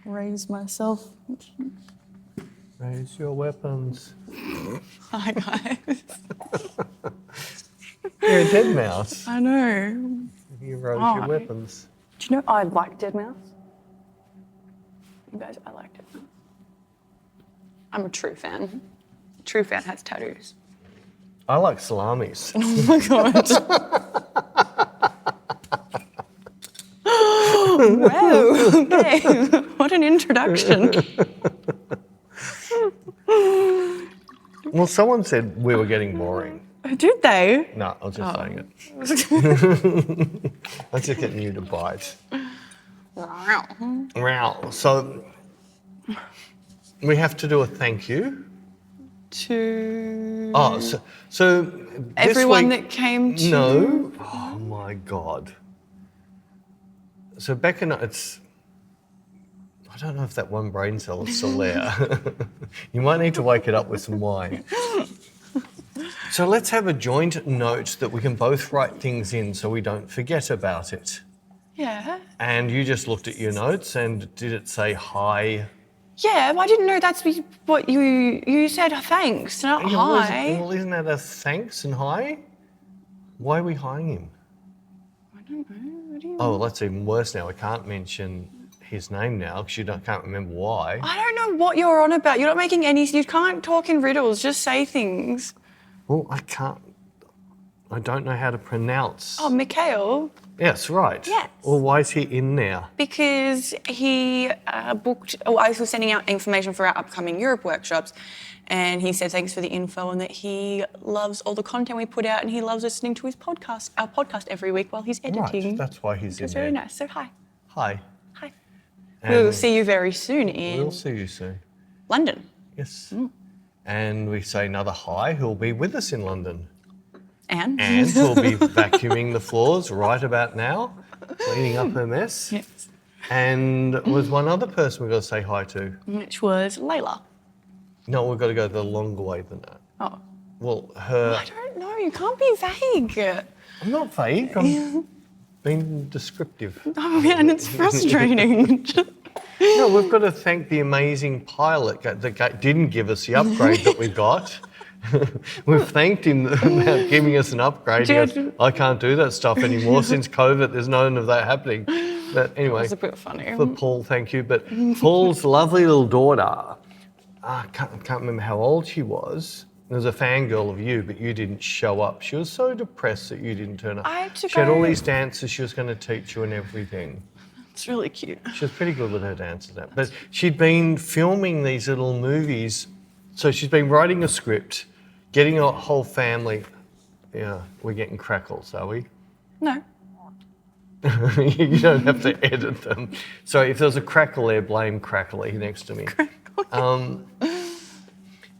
raise myself. Raise your weapons. Hi, guys. You're a dead mouse. I know. You raise your weapons. Do you know I like dead mouse? You guys, I like dead mouse. I'm a true fan. True fan has tattoos. I like salamis. Oh my god. Wow, okay. What an introduction. Well, someone said we were getting boring. Did they? No, I was just saying it. Let's just get you to bite. Wow. So we have to do a thank you. To So this everyone week, that came to... No. Oh my God. So Bec and I, I don't know if that one brain cell is still there. You might need to wake it up with some wine. So let's have a joint note that we can both write things in so we don't forget about it. Yeah. And you just looked at your notes and did it say hi? Yeah, but I didn't know that's what you said. Thanks, not hi. Well, isn't that a thanks and hi? Why are we hiring him? I don't know. What do you Oh, that's even worse now. We can't mention his name now because you can't remember why. I don't know what you're on about. You're not making any... You can't talk in riddles. Just say things. Well, I don't know how to pronounce. Oh, Mikhail. Yes, right. Yes. Well, why is he in there? Because he booked... Oh, I was sending out information for our upcoming Europe workshops, and he said thanks for the info and that he loves all the content we put out and he loves listening to our podcast every week while he's editing. Right, that's why he's in It's there. very nice. So hi. Hi. Hi. And We'll see you very soon in We'll see you soon. London. Yes. And we say another hi who'll be with us in London. And? And who'll be vacuuming the floors right about now, cleaning up her mess. Yes. And was one other person we've got to say hi to. Which was Layla. No, we've got to go the longer way than that. Oh. Well, her... I don't know. You can't be vague. I'm not vague. I'm being descriptive. Oh, man, it's frustrating. No, we've got to thank the amazing pilot that didn't give us the upgrade that we got. We've thanked him about giving us an upgrade. He goes, I can't do that stuff anymore. Since COVID, there's none of that happening. But anyway, It's a bit funny. for Paul, thank you. But Paul's lovely little daughter, I can't remember how old she was. There was a fangirl of you, but you didn't show up. She was so depressed that you didn't turn up. She had all these dances she was going to teach you and everything. It's really cute. She was pretty good with her dances. But she'd been filming these little movies. So she's been writing a script, getting a whole family. Yeah, we're getting crackles, are we? No. You don't have to edit them. So if there's a crackle there, blame Crackly next to me.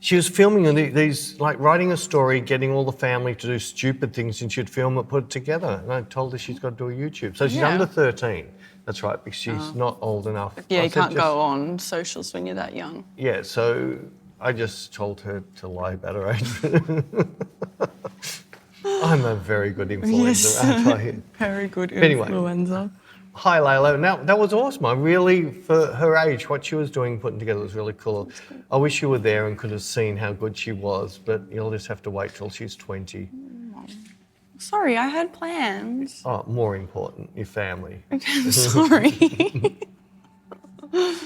She was filming these, like writing a story, getting all the family to do stupid things, and she'd film it, put it together. And I told her she's got to do a YouTube. So she's under 13. That's right, because she's not old enough. Yeah, you can't go on socials when you're that young. Yeah, so I just told her to lie about her age. I'm a very good influencer, aren't I? Very good Anyway. influencer. Hi, Layla. Now, that was awesome. I really, for her age, what she was doing, putting together was really cool. I wish you were there and could have seen how good she was, but you'll just have to wait till she's 20. Sorry, I had plans. Oh, more important, your family. I'm sorry. No,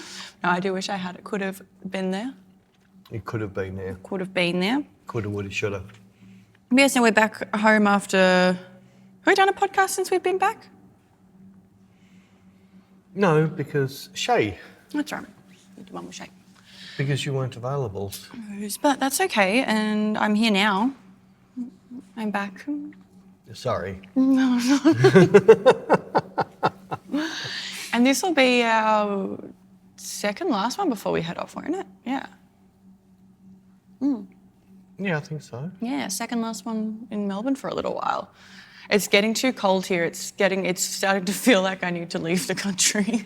I do wish I could have been there. You could have been there. Could have been there. Coulda, woulda, shoulda. Yes, now we're back home after... Have we done a podcast since we've been back? No, because Shay. That's right. We did one with Shay. Because you weren't available. But that's okay, and I'm here now. I'm back. Sorry. No. And this will be our second last one before we head off, won't it? Yeah. Yeah, I think so. Yeah, second last one in Melbourne for a little while. It's getting too cold here. It's starting to feel like I need to leave the country.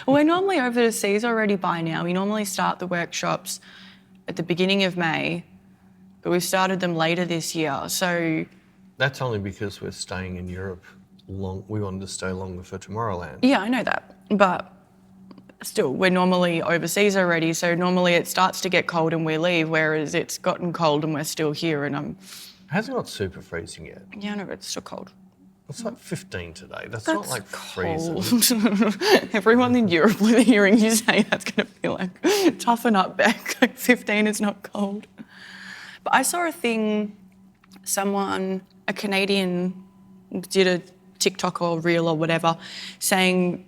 We're normally over the seas already by now. We normally start the workshops at the beginning of May, but we've started them later this year. So That's only because we're staying in Europe long. We wanted to stay longer for Tomorrowland. yeah, I know that. But still, we're normally overseas already, so normally it starts to get cold and we leave, whereas it's gotten cold and we're still here and It hasn't got super freezing yet. yeah, no, it's still cold. It's like 15 today. That's not like freezing. Cold. Everyone in Europe hearing you say that's going to be like, toughen up, Bec. Like 15 is not cold. But I saw a thing, a Canadian did a TikTok or reel or whatever, saying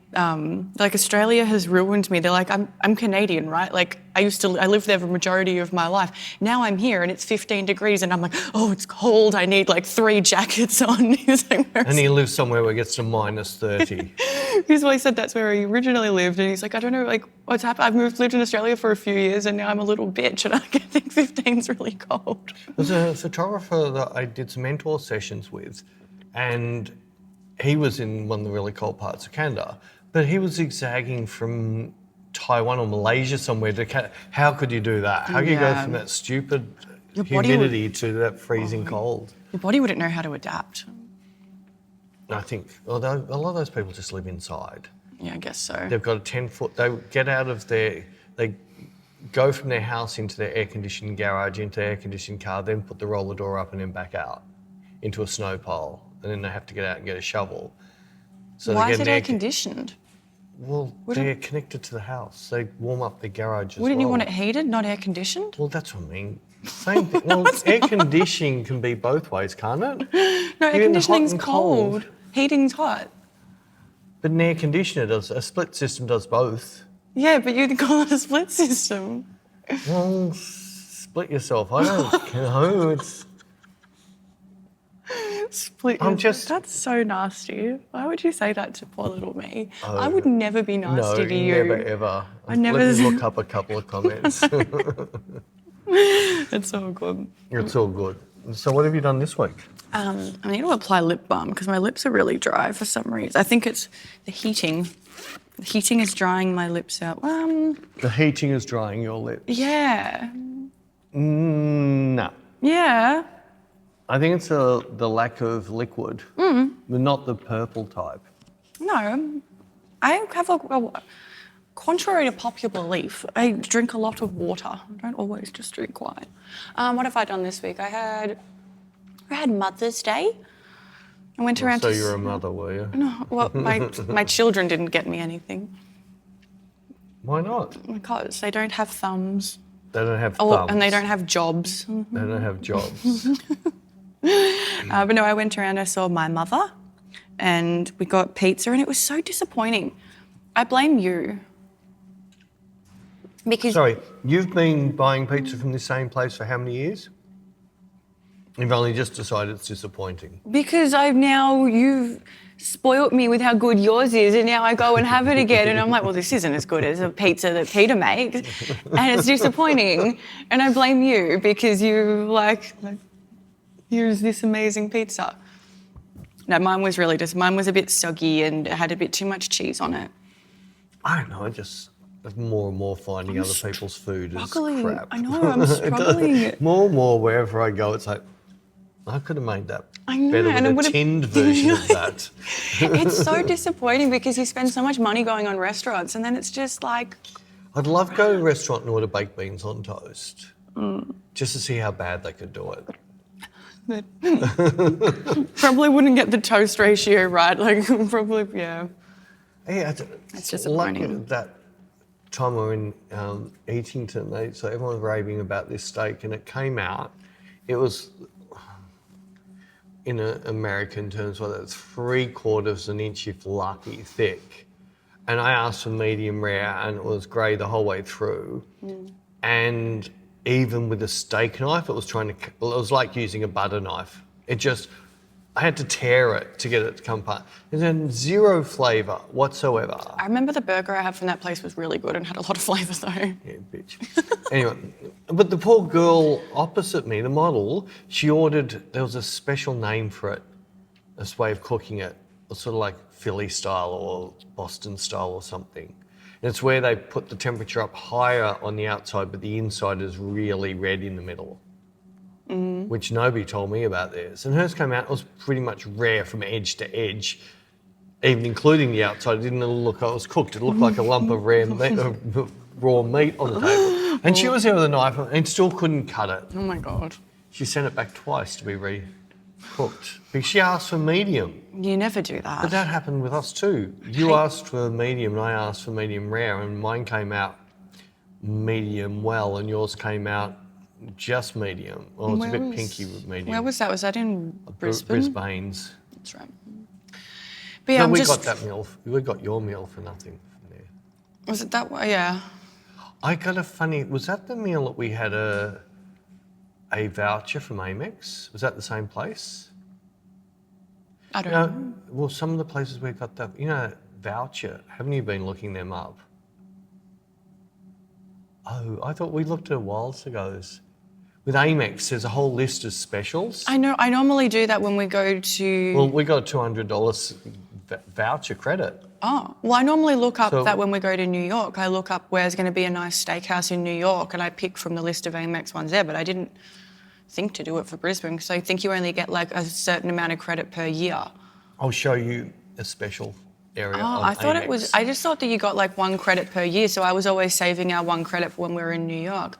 like Australia has ruined me. They're like, I'm Canadian, right? Like I lived there for the majority of my life. Now I'm here and it's 15 degrees and I'm like, oh, it's cold. I need like 3 jackets on. He's like, and he lives somewhere where it gets to minus 30. He's always said that's where he originally lived, and he's like, I don't know, like what's happened. I've lived in Australia for a few years and now I'm a little bitch, and I think 15's really cold. There's a photographer that I did some mentor sessions with, and he was in one of the really cold parts of Canada, but he was zigzagging from Taiwan or Malaysia somewhere to Canada. How could you do that? How could you go from that stupid humidity to that freezing cold? Your body wouldn't know how to adapt. I think a lot of those people just live inside. Yeah, I guess so. They've got a 10-foot, they get out of they go from their house into their air-conditioned garage, into their air-conditioned car, then put the roller door up and then back out into a snow pile. And then they have to get out and get a shovel. So why is it air-conditioned? Well, they're connected to the house. They warm up the garage as well. Wouldn't you want it heated, not air-conditioned? Well, that's what I mean. Same thing. Well, air conditioning can be both ways, can't it? No, air conditioning's cold. Heating's hot. But an air conditioner a split system does both. Yeah, but you'd call it a split system. Well, split yourself. I don't know. It's... Split. That's so nasty. Why would you say that to poor little me? Oh, I would never be nasty to you. Never ever. I never. Let me look up a couple of comments. It's all good. It's all good. So what have you done this week? I need to apply lip balm because my lips are really dry for some reason. I think it's the heating. The heating is drying my lips out. The heating is drying your lips? Yeah. No. Yeah. I think it's the lack of liquid, but not the purple type. No. I have contrary to popular belief, I drink a lot of water. I don't always just drink wine. What have I done this week? I had Mother's Day. I went around So you're a mother, were you? No, well, my children didn't get me anything. Why not? Because they don't have thumbs. They don't have thumbs. And they don't have jobs. They don't have jobs. But no, I went around, I saw my mother, and we got pizza, and it was so disappointing. I blame you. Because... Sorry, you've been buying pizza from the same place for how many years? You've only just decided it's disappointing. Because you've spoilt me with how good yours is, and now I go and have it again, and I'm like, well, this isn't as good as a pizza that Peter makes, and it's disappointing, and I blame you because you here's this amazing pizza. No, mine was a bit soggy and it had a bit too much cheese on it. I don't know, I just more and more finding other people's food is crap. I know, I'm struggling. More and more wherever I go, it's like, I could have made that I know, better and with a tinned version of that. It's so disappointing because you spend so much money going on restaurants and then it's just like... I'd love to go to a restaurant and order baked beans on toast, just to see how bad they could do it. Probably wouldn't get the toast ratio right, probably, yeah. Yeah, it's disappointing. Like that time we were in Eatington, so everyone was raving about this steak, and it came out, it was, in American terms, whether it's 3/4 an inch, if lucky, thick. And I asked for medium rare, and it was grey the whole way through. And even with a steak knife, it was like using a butter knife. I had to tear it to get it to come apart. And then zero flavour whatsoever. I remember the burger I had from that place was really good and had a lot of flavour though. Yeah, bitch. Anyway, but the poor girl opposite me, the model, she ordered, there was a special name for it, this way of cooking it. It was sort of like Philly style or Boston style or something. And it's where they put the temperature up higher on the outside, but the inside is really red in the middle, which nobody told me about theirs. And hers came out, it was pretty much rare from edge to edge. even including the outside. It didn't look like it was cooked. It looked like a lump of raw meat on the table. And she was there with a knife and still couldn't cut it. Oh my God. She sent it back twice to be re-cooked because she asked for medium. You never do that. But that happened with us too. You asked for medium and I asked for medium rare, and mine came out medium well and yours came out just medium. Well, it's a bit pinky with medium. Where was that? Was that in Brisbane? Brisbane's. That's right. But yeah, No, got that meal. We got your meal for nothing from there. Was it that way? Yeah. I got a funny. Was that the meal that we had a voucher from Amex? Was that the same place? I don't know. Well, some of the places we got that, voucher. Haven't you been looking them up? Oh, I thought we looked at a while ago. With Amex, there's a whole list of specials. I know. I normally do that when we go to. Well, we got a $200 voucher credit. Oh, well, I normally look up that when we go to New York. I look up where's going to be a nice steakhouse in New York, and I pick from the list of Amex ones there. But I didn't think to do it for Brisbane because I think you only get like a certain amount of credit per year. I'll show you a special area. Oh, I thought it was. I just thought that you got like 1 credit per year, so I was always saving our 1 credit for when we were in New York.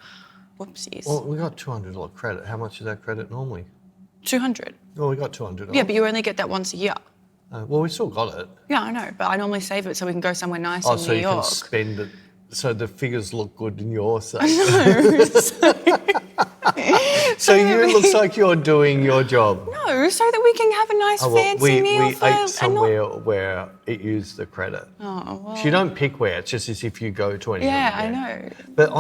Whoopsies. Well, we got $200 credit. How much is that credit normally? 200. Well, we got $200. Yeah, but you only get that once a year. Well, we still got it. Yeah, I know, but I normally save it so we can go somewhere nice in New York. Oh, so you can spend it, so the figures look good in your sake. So it looks like you're doing your job. No, so that we can have a nice fancy meal. We ate somewhere where it used the credit. Oh, well. So you don't pick where, it's just as if you go to anything. Yeah, I know. But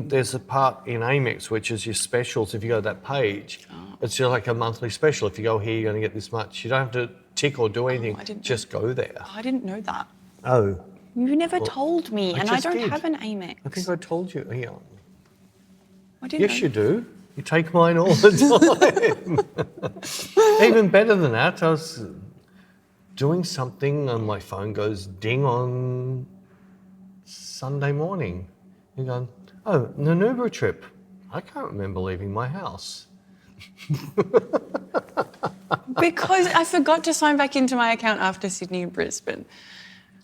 there's a part in Amex which is your specials. If you go to that page, it's just like a monthly special. If you go here, you're going to get this much. You don't have to tick or do anything. Just go there. Oh, I didn't know that. Oh. You never told me, and I don't have an Amex. I think I told you. Yeah. I didn't. Yes, you do. You take mine all the time. Even better than that, I was doing something and my phone goes ding on Sunday morning. You're going, oh, an Uber trip. I can't remember leaving my house. Because I forgot to sign back into my account after Sydney and Brisbane.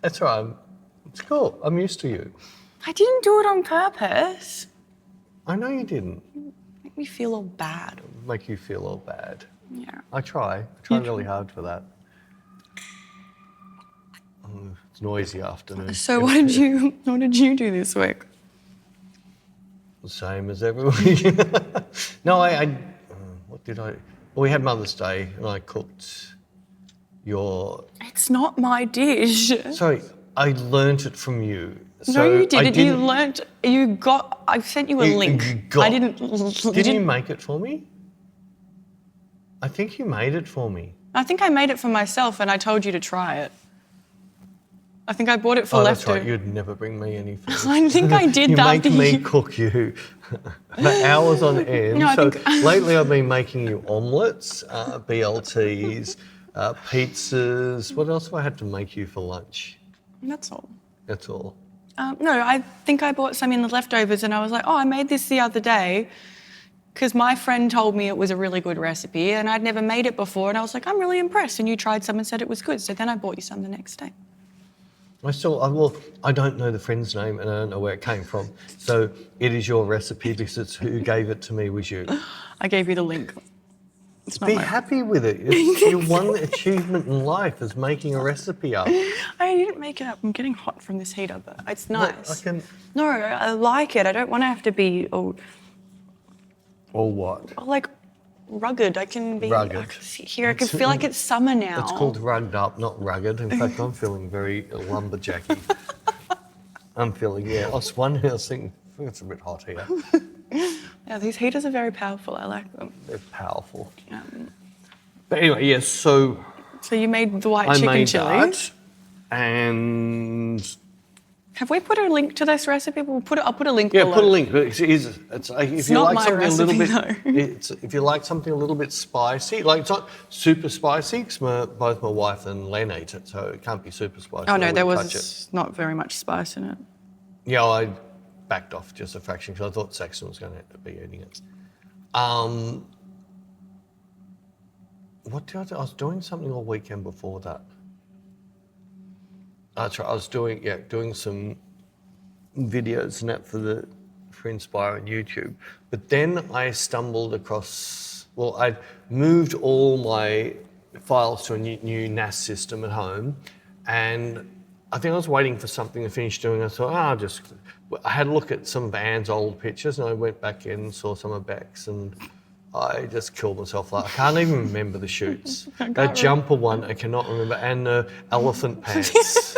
That's right. It's cool. I'm used to you. I didn't do it on purpose. I know you didn't. Make me feel all bad. Make you feel all bad. Yeah. I try really hard for that. It's noisy afternoon. So what did you do this week? The same as every week. No, what did I? Well, we had Mother's Day and I cooked your... It's not my dish. Sorry, I learnt it from you. No, you didn't. I sent you a link. I didn't. Didn't you make it for me? I think you made it for me. I think I made it for myself and I told you to try it. I think I bought it for leftover. That's right, you'd never bring me any food. I think I did you that. You make me cook you for hours on end. No, lately I've been making you omelettes, BLTs, pizzas. What else have I had to make you for lunch? That's all. That's all. No, I think I bought some in the leftovers and I was like, oh, I made this the other day because my friend told me it was a really good recipe and I'd never made it before and I was like, I'm really impressed, and you tried some and said it was good, so then I bought you some the next day. I don't know the friend's name and I don't know where it came from, so it is your recipe because it's who gave it to me was you. I gave you the link. Be happy with it. It's your one achievement in life is making a recipe up. I didn't make it up. I'm getting hot from this heater, but it's nice. Well, No, I like it. I don't want to have to be all what? Like rugged. I can be rugged. I can sit here. I can feel like it's summer now. It's called rugged up, not rugged. In fact, I'm feeling very lumberjacky. I'm feeling, I was wondering, I was thinking, I think it's a bit hot here. Yeah, these heaters are very powerful. I like them. They're powerful. But anyway, yes, so you made the white chicken chili. I made that, and... Have we put a link to this recipe? I'll put a link below. Yeah, put a link. If you like something a little bit, if you like something a little bit spicy, like it's not super spicy, because both my wife and Len ate it, so it can't be super spicy. Oh no, there was not very much spice in it. Yeah, I backed off just a fraction because I thought Saxon was going to be eating it. What did I do? I was doing something all weekend before that. That's right. I was doing some videos and that for Inspire on YouTube. But then I stumbled across, well, I'd moved all my files to a new NAS system at home, and I think I was waiting for something to finish doing. I thought, I had a look at some of Anne's old pictures, and I went back in and saw some of Bec's, and I just killed myself. Like, I can't even remember the shoots. That jumper one, I cannot remember, and the elephant pants.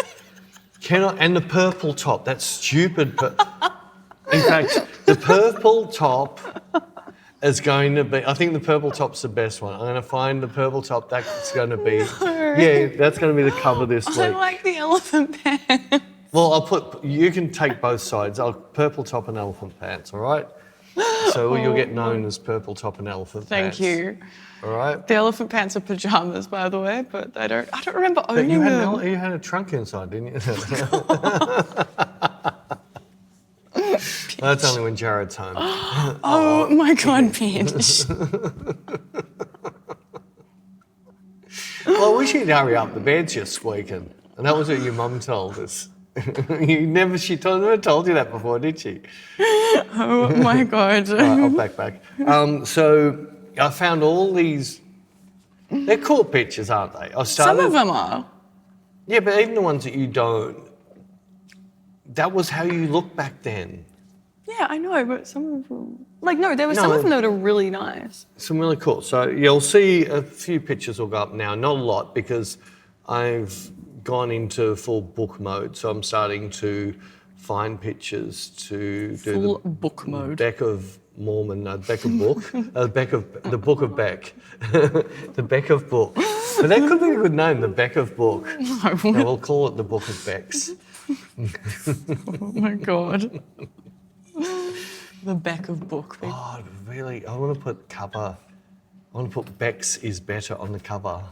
And the purple top, that stupid. In fact, the purple top is going to be. I think the purple top's the best one. I'm going to find the purple top. That's going to be. No. Yeah, that's going to be the cover this week. I like the elephant pants. Well, you can take both sides. Purple top and elephant pants, all right? So you'll get known as purple top and elephant pants. Thank you. All right? The elephant pants are pajamas, by the way, but I don't remember owning them. You had a trunk inside, didn't you? That's only when Jared's home. Oh my God, bitch. Well, I wish you'd hurry up. The bed's just squeaking. And that was what your mum told us. She never told you that before, did she? Oh my God. All right, I'll back. So I found all these. They're cool pictures, aren't they? Some of them are. Yeah, but even the ones that you don't. That was how you looked back then. Yeah, I know, but some of them... there were some of them that are really nice. Some really cool. So you'll see a few pictures will go up now. Not a lot, because I've gone into full book mode. So I'm starting to find pictures to do Full book mode. Bec of Mormon, no, Bec of Book. The Book of Bec. The Bec of Book. But that could be a good name, the Bec of Book. No, we'll call it the Book of Becs. Oh my God. The Bec of Book. Oh, really? I want to put cover. I want to put Becs is better on the cover.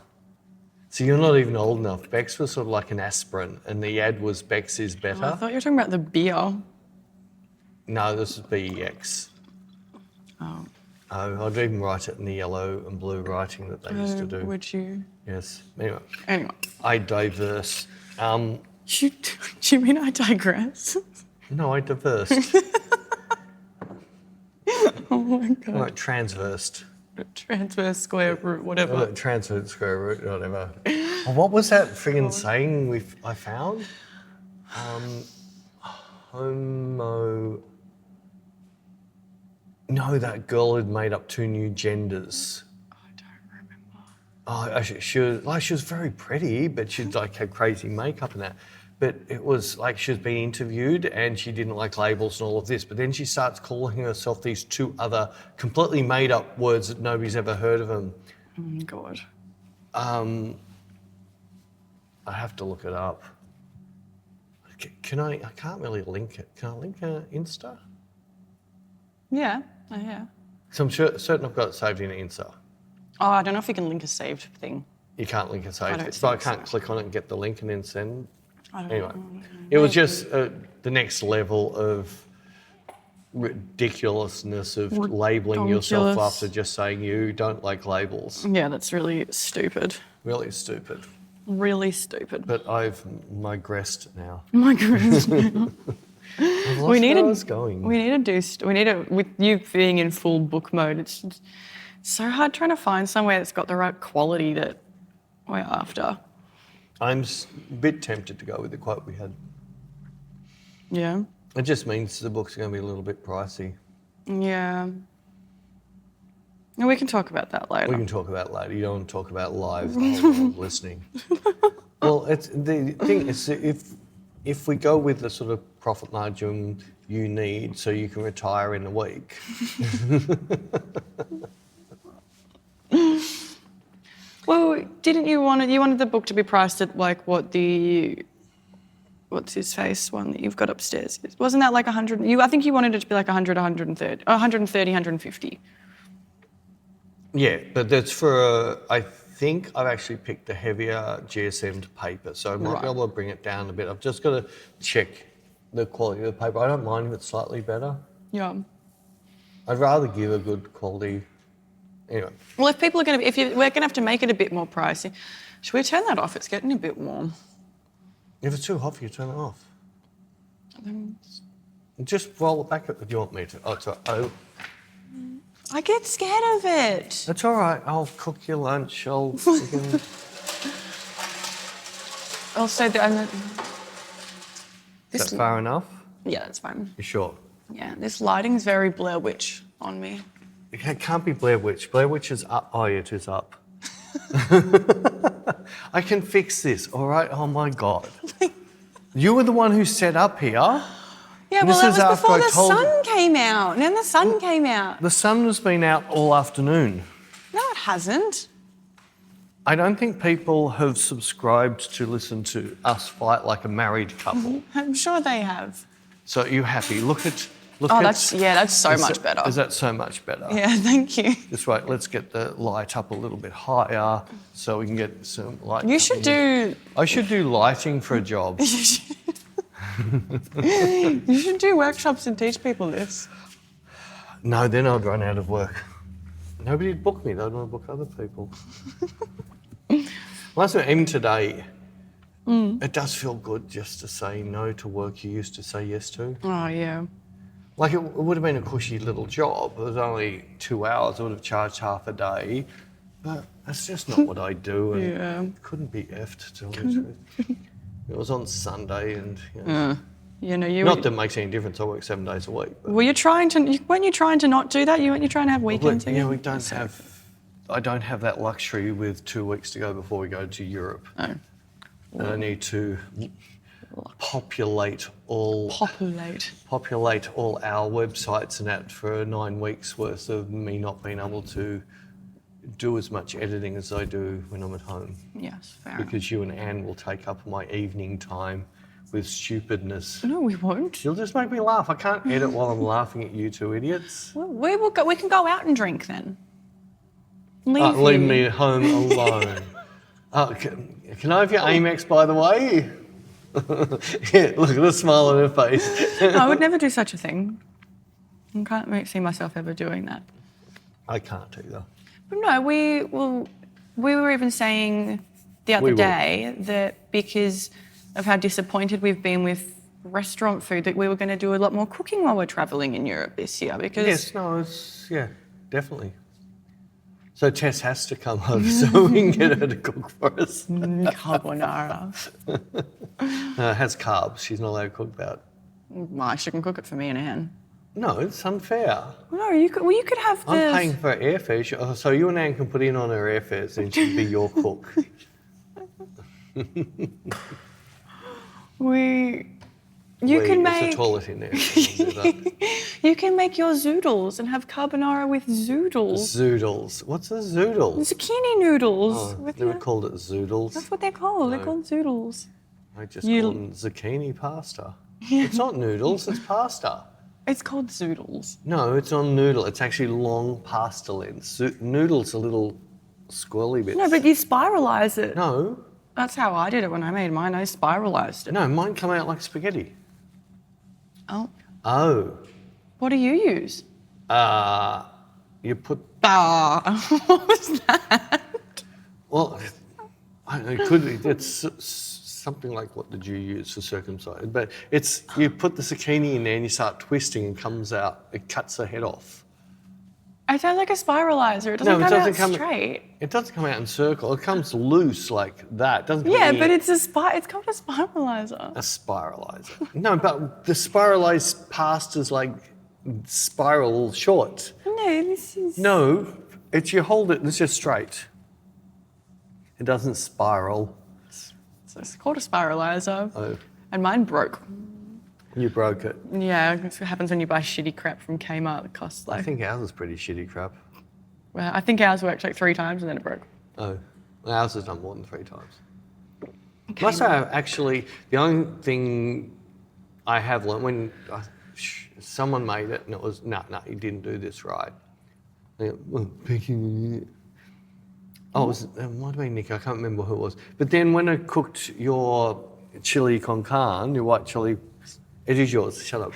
So you're not even old enough. Becs was sort of like an aspirin, and the ad was Becs is better. I thought you were talking about the beer. No, this is BEX. Oh. Oh, I'd even write it in the yellow and blue writing that they used to do. Would you? Yes. Anyway. I diverse. Do you mean I digress? No, I diversed. Oh my God. Like transversed. Transverse, square root, whatever. Transverse, square root, whatever. Oh, what was that friggin' saying I found? Homo... No, that girl had made up 2 new genders. I don't remember. Oh, she was very pretty, but she'd had crazy makeup and that. But it was like she was being interviewed and she didn't like labels and all of this. But then she starts calling herself these 2 other completely made up words that nobody's ever heard of them. Oh my God. I have to look it up. Can I can't really link it. Can I link Insta? Yeah. Oh, yeah. So I'm certain I've got it saved in Insta. Oh, I don't know if you can link a saved thing. You can't link a saved. I don't So I think can't click on it and get the link and then send. Anyway, It was just the next level of ridiculousness of labelling yourself after just saying you don't like labels. Yeah, that's really stupid. Really stupid. Really stupid. But I've migressed now. Migressed now. I've lost where I was going. With you being in full book mode, it's just so hard trying to find somewhere that's got the right quality that we're after. I'm a bit tempted to go with the quote we had. Yeah. It just means the books are going to be a little bit pricey. Yeah. And we can talk about that later. We can talk about it later. You don't want to talk about live, the whole world listening. Well, the thing is, if we go with the sort of profit margin you need so you can retire in a week. Well, didn't you wanted the book to be priced at like what's his face one that you've got upstairs? Wasn't that like 100? I think you wanted it to be like 100, 130, 150. Yeah, but that's for I think I've actually picked a heavier GSM'd paper, so I might be able to bring it down a bit. I've just got to check the quality of the paper. I don't mind if it's slightly better. Yeah. I'd rather give a good quality. Anyway. Well, if people are we're going to have to make it a bit more pricey. Should we turn that off? It's getting a bit warm. If it's too hot for you, turn it off. Just roll it back. Do you want me to? Oh, it's all right. Oh, I get scared of it. that's all right. I'll cook your lunch. Also, Is that far enough? Yeah, that's fine. You sure? Yeah, this lighting's very Blair Witch on me. It can't be Blair Witch. Blair Witch is up. Oh, yeah, it is up. I can fix this, all right? Oh, my God. You were the one who set up here. Yeah, well, that was before the sun came out. And then the sun came out. The sun has been out all afternoon. No, it hasn't. I don't think people have subscribed to listen to us fight like a married couple. I'm sure they have. So are you happy? Look at... that's so much better. Is that so much better? Yeah, thank you. Just wait, let's get the light up a little bit higher so we can get some light. You should do... I should do lighting for a job. You should do workshops and teach people this. No, then I'd run out of work. Nobody'd book me, they'd want to book other people. Last night, even today, it does feel good just to say no to work you used to say yes to. Oh, yeah. Like it would have been a cushy little job. It was only 2 hours. I would have charged half a day. But that's just not what I do. And Yeah. couldn't be effed, to tell you the truth. It was on Sunday and, Not that it makes any difference. I work 7 days a week. But weren't you trying to not do that? Weren't you trying to have weekends again? yeah, I don't have that luxury with 2 weeks to go before we go to Europe. Oh. And I need to populate all our websites and that for 9 weeks worth of me not being able to do as much editing as I do when I'm at home. Yes, fair enough. Because you and Anne will take up my evening time with stupidness. No, we won't. You'll just make me laugh. I can't edit while I'm laughing at you two idiots. Well, we can go out and drink then. Leave me at home alone. Can I have your Amex, by the way? Yeah, look at the smile on her face. I would never do such a thing. I can't see myself ever doing that. I can't either. But no, we were even saying the other day that because of how disappointed we've been with restaurant food, that we were going to do a lot more cooking while we're travelling in Europe this year. Because definitely. So Tess has to come home so we can get her to cook for us. Carbonara. It has carbs. She's not allowed to cook that. Well, she can cook it for me and Anne. No, it's unfair. No, you could have the... I'm paying for airfare, so you and Anne can put in on her airfares and she'd be your cook. There's a toilet in there. You can make your zoodles and have carbonara with zoodles. Zoodles. What's a zoodle? Zucchini noodles. Oh, never called it zoodles. That's what they're called. No. They're called zoodles. I just call them zucchini pasta. Yeah. It's not noodles, it's pasta. It's called zoodles. No, it's not noodle. It's actually long pasta lengths. Noodles are little squirrely bits. No, but you spiralise it. No. That's how I did it when I made mine. I spiralised it. No, mine come out like spaghetti. Oh. Oh. What do you use? You put... What was that? Well, it could be. It's something like what did you use for circumcised? But it's, you put the zucchini in there and you start twisting and comes out, it cuts the head off. It sounds like a spiralizer. It doesn't come out straight. It doesn't come out in circle. It comes loose like that. It doesn't. Yeah, but it's called a spiralizer. A spiralizer. No, but the spiralized pasta's like spiral short. No, this is... No, it's you hold it and it's just straight. It doesn't spiral. So it's called a spiralizer. Oh. And mine broke. You broke it. Yeah, that's what happens when you buy shitty crap from Kmart. It costs like... I think ours is pretty shitty crap. Well, I think ours worked like 3 times and then it broke. Oh, ours has done more than 3 times. Okay. Must say, actually, the only thing I have learned when someone made it and it was, no, you didn't do this right. It might have been Nick, I can't remember who it was. But then when I cooked your chili con carne, your white chili, it is yours, shut up.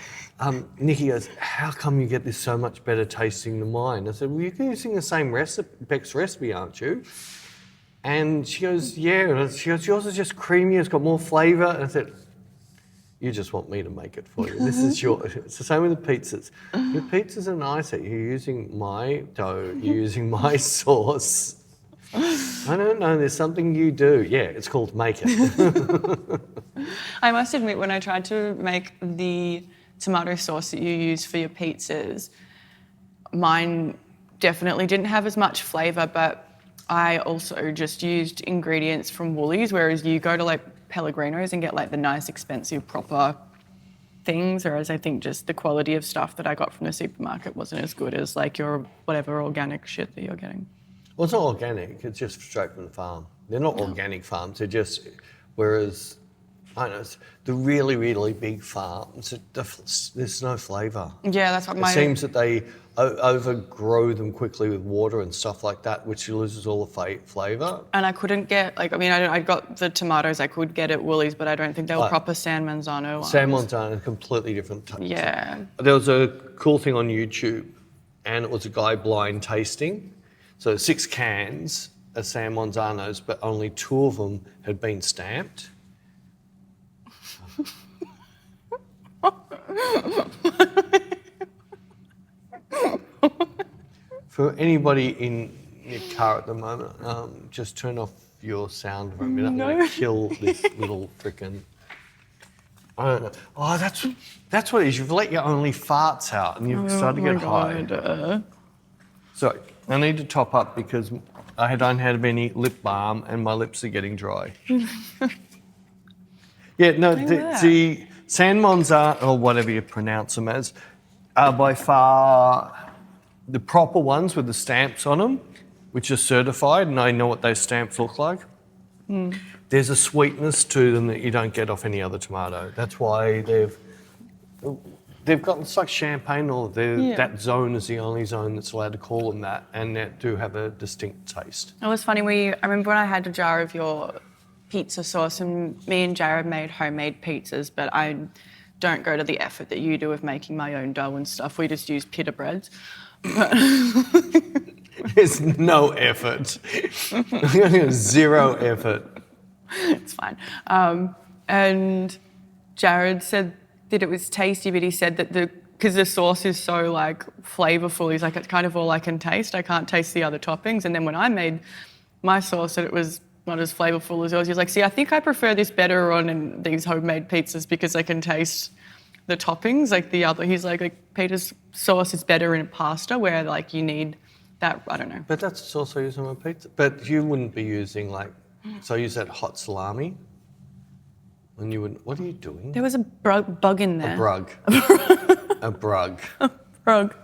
Nikki goes, how come you get this so much better tasting than mine? I said, well, you're using the same Bec's recipe, aren't you? And she goes, yeah. She goes, yours is just creamier, it's got more flavour. And I said, you just want me to make it for you. This is it's the same with the pizzas. Your pizzas are nicer. You're using my dough, you're using my sauce. I don't know, there's something you do. Yeah, it's called make it. I must admit, when I tried to make the tomato sauce that you use for your pizzas, mine definitely didn't have as much flavour, but I also just used ingredients from Woolies, whereas you go to like Pellegrino's and get like the nice, expensive, proper things, whereas I think just the quality of stuff that I got from the supermarket wasn't as good as like your whatever organic shit that you're getting. Well, it's not organic, it's just straight from the farm. They're not organic farms, they're just, whereas, I don't know, the really, really big farms, there's no flavour. Yeah, that's what It seems that they overgrow them quickly with water and stuff like that, which loses all the flavour. And I couldn't get, I got the tomatoes I could get at Woolies, but I don't think they were proper San Marzano ones. San Marzano, completely different taste. Yeah. There was a cool thing on YouTube, and it was a guy blind tasting. So 6 cans of San Marzano's, but only 2 of them had been stamped. For anybody in your car at the moment, just turn off your sound for a minute. I'm going to kill this little frickin'... I don't know. Oh, that's what it is. You've let your only farts out and you've started to get high. Sorry, I need to top up because I don't have any lip balm and my lips are getting dry. Yeah, no, the San Marzano, or whatever you pronounce them as, are by far the proper ones with the stamps on them, which are certified, and I know what those stamps look like. Mm. There's a sweetness to them that you don't get off any other tomato. That's why they've got, it's like champagne, or that zone is the only zone that's allowed to call them that, and they do have a distinct taste. It was funny, I remember when I had a jar of your pizza sauce, and me and Jared made homemade pizzas, but I don't go to the effort that you do of making my own dough and stuff. We just use pita breads. There's no effort. Zero effort. It's fine. And Jared said that it was tasty, but he said that because the sauce is so like flavourful, he's like, it's kind of all I can taste. I can't taste the other toppings. And then when I made my sauce, that it was not as flavourful as yours. He was like, see, I think I prefer this better on these homemade pizzas because I can taste the toppings. Like the other, he's like Peter's sauce is better in pasta where like you need that, I don't know. But that's the sauce I use on my pizza. But you wouldn't be using so I use that hot salami. And you wouldn't, what are you doing? There was a bug in there. A brug. A brug. A brug.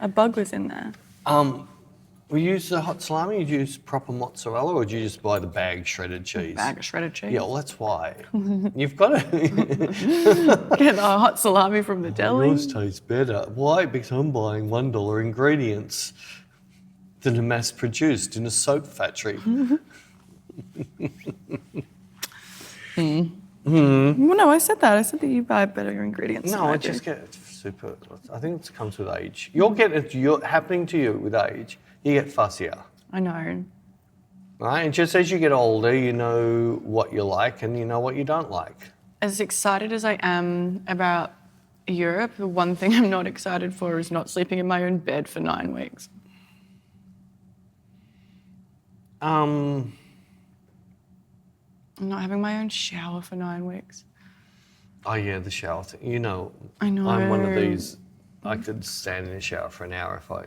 A bug was in there. We use the hot salami, you use proper mozzarella, or do you just buy the bag shredded cheese? Bag of shredded cheese. Yeah, well, that's why. You've got to get a hot salami from the deli. Yours tastes better. Why? Because I'm buying $1 ingredients that are mass produced in a soap factory. Well, no, I said that. I said that you buy better ingredients. No, I just get super. I think it comes with age. You're happening to you with age. You get fussier. I know. Right? And just as you get older, you know what you like and you know what you don't like. As excited as I am about Europe, the one thing I'm not excited for is not sleeping in my own bed for 9 weeks. I'm not having my own shower for 9 weeks. Oh, yeah, the shower thing. You know, I know. I'm one of these, I could stand in the shower for an hour if I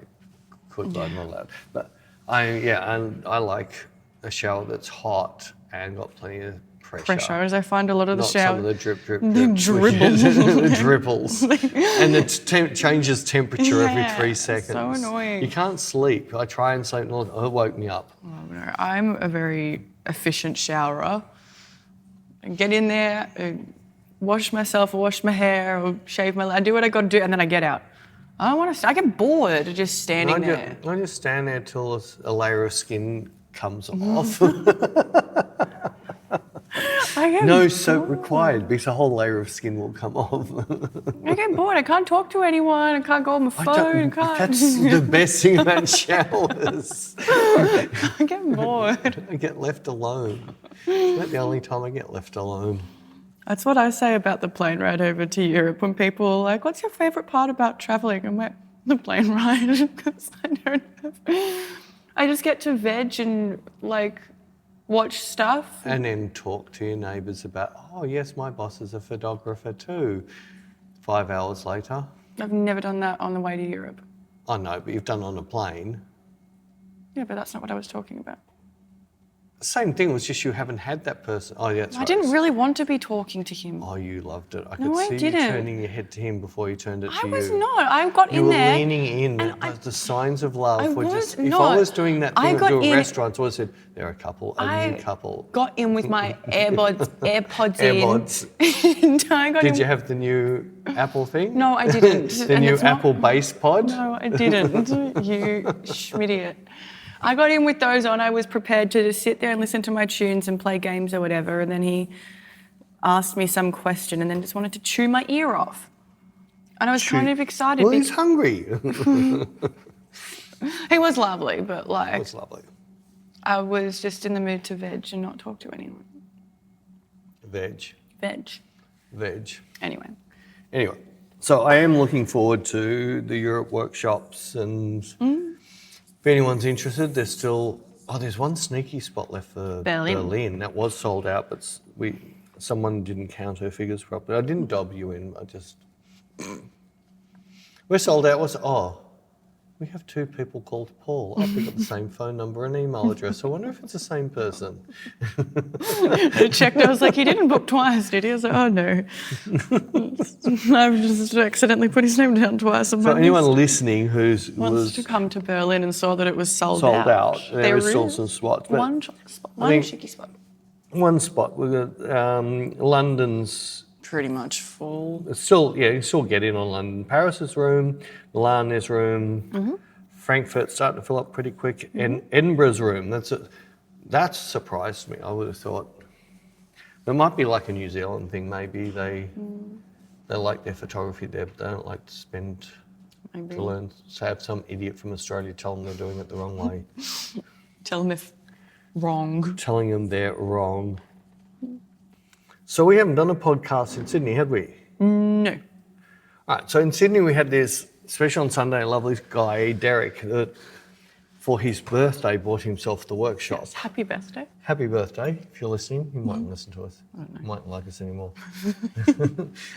could, but I'm not allowed. But I like a shower that's hot and got plenty of pressure. As I find a lot of the shower. Not some of the drip. The dribbles. The dripples. And it changes temperature every 3 seconds. So annoying. You can't sleep. I try and sleep, and it woke me up. Oh, no. I'm a very efficient showerer. I get in there, wash myself, or wash my hair, or shave my... I do what I got to do, and then I get out. I don't want to... I get bored of just standing there. I just stand there till a layer of skin comes off. No soap required because a whole layer of skin will come off. I get bored. I can't talk to anyone. I can't go on my phone. That's the best thing about showers. I get bored. I get left alone. It's not the only time I get left alone. That's what I say about the plane ride over to Europe when people are like, what's your favourite part about travelling? I'm like, the plane ride, because I just get to veg and like watch stuff. And then talk to your neighbours about, oh yes, my boss is a photographer too. 5 hours later. I've never done that on the way to Europe. I know, but you've done it on a plane. Yeah, but that's not what I was talking about. Same thing, it was just you haven't had that person. Oh, yeah, that's right. I didn't really want to be talking to him. Oh, you loved it. I No, I could see you didn't. turning your head to him before you turned it to I you. was not. I got You in were there. leaning in. and The signs of love I were was just... If not. I was doing that I thing got to a in- restaurant, so I said, they're a couple, a new couple. Got in with my AirPods AirPods. in. And I got Did in. you have the new Apple thing? No, I didn't. The And new it's not- Apple base pod? No, I didn't. You schmidiot. I got in with those on. I was prepared to just sit there and listen to my tunes and play games or whatever. And then he asked me some question and then just wanted to chew my ear off. And I was kind of excited. Well, he's hungry. He was lovely, but like... That's lovely. I was just in the mood to veg and not talk to anyone. Veg. Veg. Anyway. So I am looking forward to the Europe workshops, and if anyone's interested, there's still... Oh, there's one sneaky spot left for Berlin. That was sold out, but someone didn't count her figures properly. I didn't dob you in. I just... We're sold out. We have 2 people called Paul. I've got the same phone number and email address. I wonder if it's the same person. I checked. I was like, he didn't book twice, did he? I was like, oh no. I've just accidentally put his name down twice. So anyone listening wants to come to Berlin and saw that it was sold out. There is still some spots. But one cheeky spot. One spot. We've got London's pretty much full. It's still, you can still get in on London. Paris's room, Milan there's room, Frankfurt's starting to fill up pretty quick, and Edinburgh's room. That surprised me. I would have thought it might be like a New Zealand thing. Maybe they like their photography there, but they don't like to spend to learn. So have some idiot from Australia tell them they're doing it the wrong way. Tell them if wrong. Telling them they're wrong. So we haven't done a podcast in Sydney, had we? No. All right, so in Sydney we had this, especially on Sunday, a lovely guy, Derek, that for his birthday bought himself the workshop. Yes, happy birthday. Happy birthday, if you're listening. You mightn't listen to us. I don't know. You mightn't like us anymore.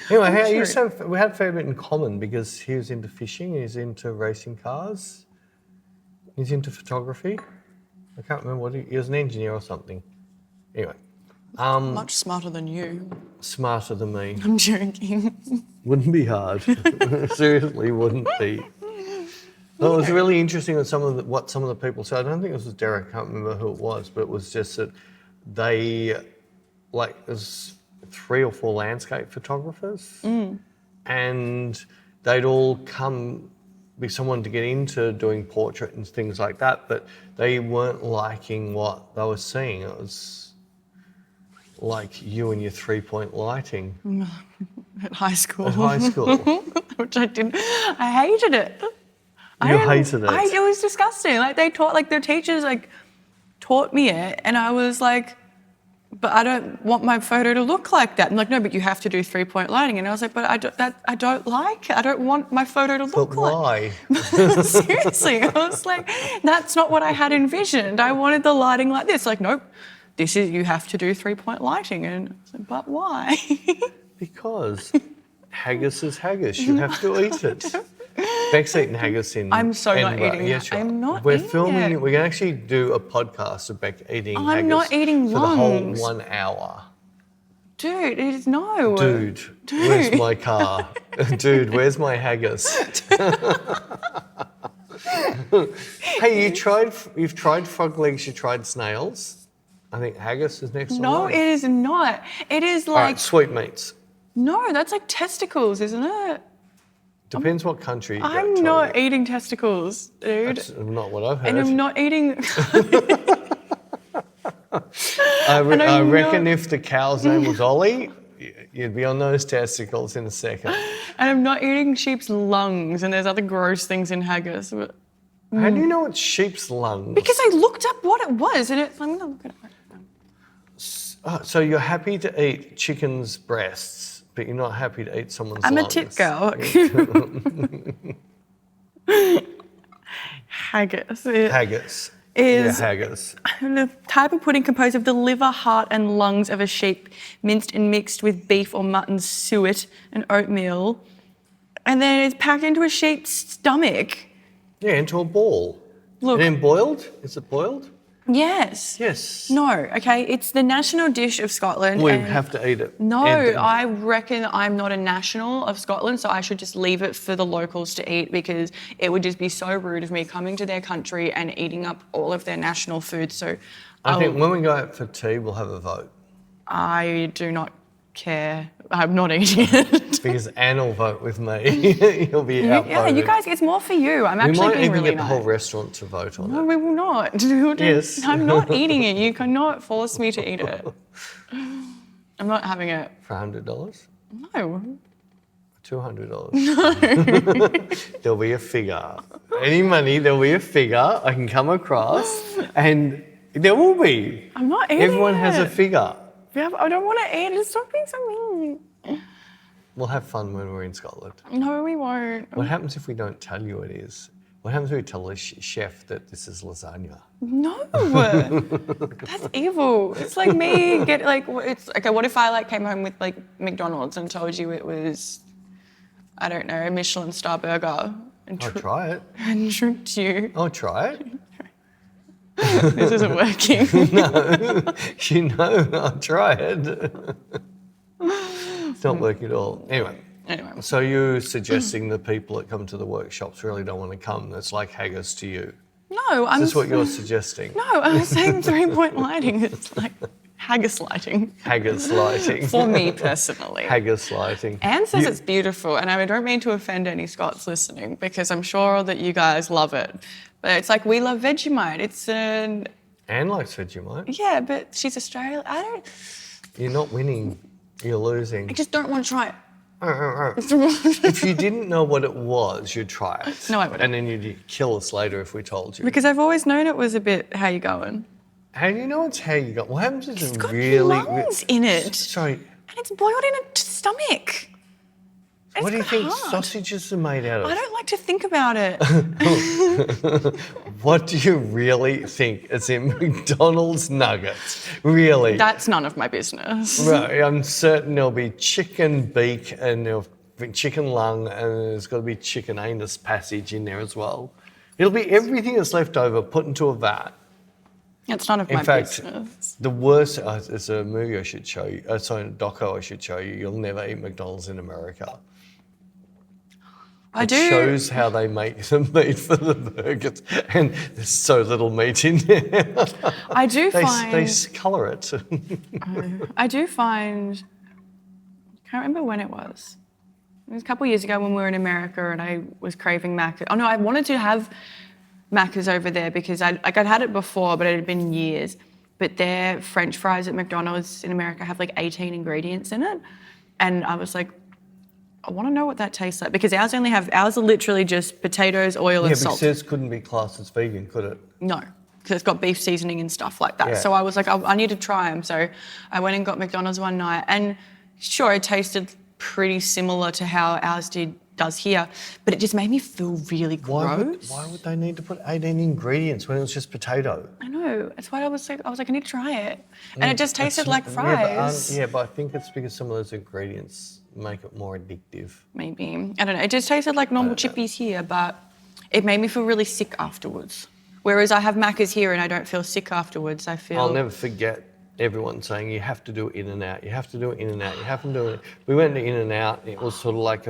Anyway, we had a fair bit in common because he was into fishing, he's into racing cars, he's into photography. I can't remember what he was an engineer or something. Anyway. Much smarter than you. Smarter than me. I'm joking. Wouldn't be hard. Seriously, wouldn't be. No, it was really interesting what some of the people said. I don't think it was Derek, I can't remember who it was, but it was just that there's 3 or 4 landscape photographers and they'd all come be someone to get into doing portrait and things like that, but they weren't liking what they were seeing. It was like you and your 3-point lighting. At high school. Which I didn't. I hated it. You hated it? It was disgusting. Like their teachers taught me it, and I was like, but I don't want my photo to look like that. And like, no, but you have to do 3-point lighting. And I was like, but I don't like it. I don't want my photo to look like. But why? Seriously, I was like, that's not what I had envisioned. I wanted the lighting like this. Like, nope. You have to do 3-point lighting. And I was like, but why? Because haggis is haggis. You have to eat it. Bec's eating haggis in I'm so not Edinburgh. eating Yes, it. I'm not We're eating filming it. We're going to actually do a podcast of Bec eating haggis. I'm not eating for the whole lungs. 1 hour. Dude, it is no. Dude, where's my car? Dude, where's my haggis? Hey, you've tried frog legs, you tried snails. I think haggis is next on No, mine. it is not. It is All like... right, sweetmeats. No, that's like testicles, isn't it? Depends what country you go I'm to. not eating testicles, dude. That's not what I've heard. And I'm not eating... I reckon if the cow's name was Ollie, you'd be on those testicles in a second. And I'm not eating sheep's lungs, and there's other gross things in haggis. But, How do you know it's sheep's lungs? because I looked up what it was, and I'm gonna look at it right now. So you're happy to eat chicken's breasts, but you're not happy to eat someone's I'm lungs. a tit girl. Haggis. Haggis. Is haggis. the type of pudding composed of the liver, heart, and lungs of a sheep, minced and mixed with beef or mutton suet and oatmeal, and then it's packed into a sheep's stomach. Yeah, into a ball. Look. And then boiled? Is it boiled? Yes. Yes. No. Okay. It's the national dish of Scotland. We and have to eat it. No, And- I reckon I'm not a national of Scotland, so I should just leave it for the locals to eat, because it would just be so rude of me coming to their country and eating up all of their national food. So I think when we go out for tea, we'll have a vote. I do not care. I'm not eating it. Because Anne will vote with me. You'll be outvoted. Yeah, you guys, it's more for you. I'm We actually might being even really get the nice. whole restaurant to vote on No, it. we will not. Yes. I'm not eating it. You cannot force me to eat it. I'm not having it. For $100? No. $200? No. There'll be a figure. Any money, there'll be a figure I can come across, and there will be. I'm not eating Everyone it. has a figure. Yeah, but I don't want to eat it. Stop being so mean. We'll have fun when we're in Scotland. No, we won't. What happens if we don't tell you it is? What happens if we tell the chef that this is lasagna? No, that's evil. It's like me it's okay. What if I came home with McDonald's and told you it was, I don't know, a Michelin star burger and, I'll try it. and tricked you? I'll try it. This isn't working. You know, I'll try it. It's not working at all. Anyway, so you're suggesting the people that come to the workshops really don't want to come. That's like haggis to you. No, Is this what you're suggesting? No, I'm saying 3-point lighting. It's like haggis lighting. Haggis lighting. For me personally. Haggis lighting. Anne says it's beautiful, and I don't mean to offend any Scots listening, because I'm sure that you guys love it. But it's like, we love Vegemite. It's an... Anne likes Vegemite. Yeah, but she's Australian. You're not winning. You're losing. I just don't want to try it. If you didn't know what it was, you'd try it. No, I wouldn't. And then you'd kill us later if we told you. Because I've always known it was a bit, how you going? How do you know it's how you got? What happens if It's it's got really... lungs in it. Sorry, And it's boiled in a stomach. what do you It's think hard. sausages are made out of? I don't like to think about it. What do you really think is in McDonald's nuggets? Really? That's none of my business. Right, I'm certain there'll be chicken beak and there'll be chicken lung, and there's got to be chicken anus passage in there as well. It'll be everything that's left over put into a vat. It's none of In my fact, business. the worst, it's a movie I should show you, a doco I should show you. You'll never eat McDonald's in America. It shows how they make the meat for the burgers, and there's so little meat in there. I do They find... colour it. I do find... I can't remember when it was. It was a couple of years ago when we were in America and I was craving Macca's. Oh no, I wanted to have Macca's over there because I'd had it before, but it had been years. But their French fries at McDonald's in America have 18 ingredients in it. And I was like, I want to know what that tastes like, because ours are literally just potatoes, oil and salt. Yeah, because theirs couldn't be classed as vegan, could it? No, because it's got beef seasoning and stuff like that. Yeah. So I was like, I need to try them. So I went and got McDonald's one night, and sure, it tasted pretty similar to how ours does here, but it just made me feel really gross. Why would they need to put 18 ingredients when it was just potato? I know. That's why I was like, I need to try it, and it just tasted like Yeah, fries. but I think it's because some of those ingredients make it more addictive. Maybe, I don't know. It just tasted like normal chippies here, but it made me feel really sick afterwards. Whereas I have Macca's here and I don't feel sick afterwards. I feel. I'll never forget everyone saying you have to do In and Out, you have to do In and Out, you have to do it. We went to In and Out, and it was sort of like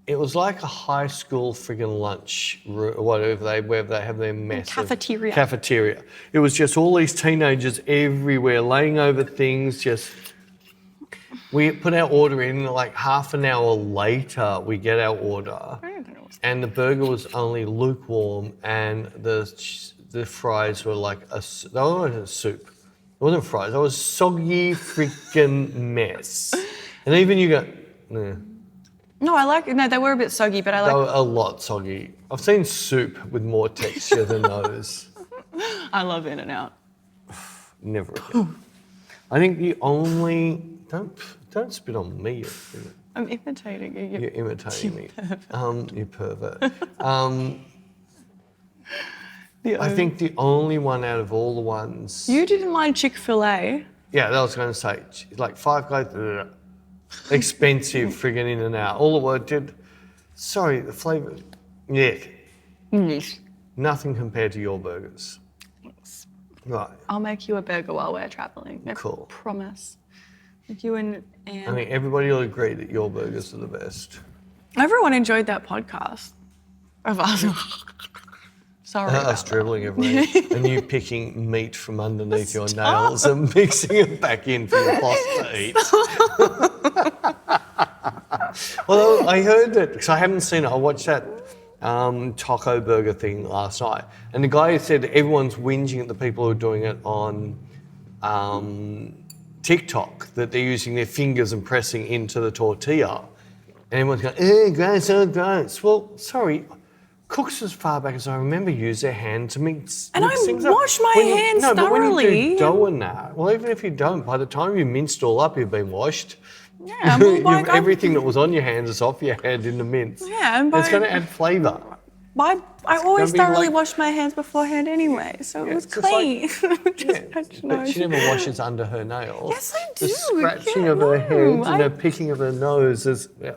it was like a high school friggin' lunch, whatever where they have their mess. Cafeteria. Cafeteria. It was just all these teenagers everywhere laying over things, just... We put our order in, half an hour later we get our order, and the burger was only lukewarm, and the the fries were like they weren't a soup. It wasn't fries. It was soggy freaking mess. And even you go, nah. No, they were a bit soggy, but I They like. were a lot soggy. I've seen soup with more texture than those. I love In-N-Out. Never again. I think the only don't spit on me. I'm imitating you. You're imitating me. You pervert. I think the only one out of all the ones. You didn't mind Chick-fil-A. Yeah, that was going to say like Five Guys. Expensive friggin' In-N-Out. All the word did. Sorry, the flavour. Yeah. Yes. Nothing compared to your burgers. Right. I'll make you a burger while we're travelling. I Cool. promise. Like you and I think everybody will agree that your burgers are the best. everyone enjoyed that podcast. Of us. Sorry. Us dribbling everywhere. And you picking meat from underneath your nails and mixing it back in for your boss to eat. Well, I heard that, because I haven't seen it. I watched that taco burger thing last night. And the guy said everyone's whinging at the people who are doing it on TikTok, that they're using their fingers and pressing into the tortilla. And everyone's going, gross, oh, gross. Well, sorry. Cooks as far back as I remember use their hand to mix And I things up. wash my hands But when you thoroughly. do dough and that, well, even if you don't, by the time you minced all up, you've been washed. Yeah, well, like, Everything that was on your hands is off your hand in the mince. Yeah, and It's going to add flavour. I always be thoroughly like- wash my hands beforehand anyway, so it was it's just like- clean. But she never washes under her nails. Yes, I The do. scratching Yeah, of her no, head and her picking of her nose is... Yeah.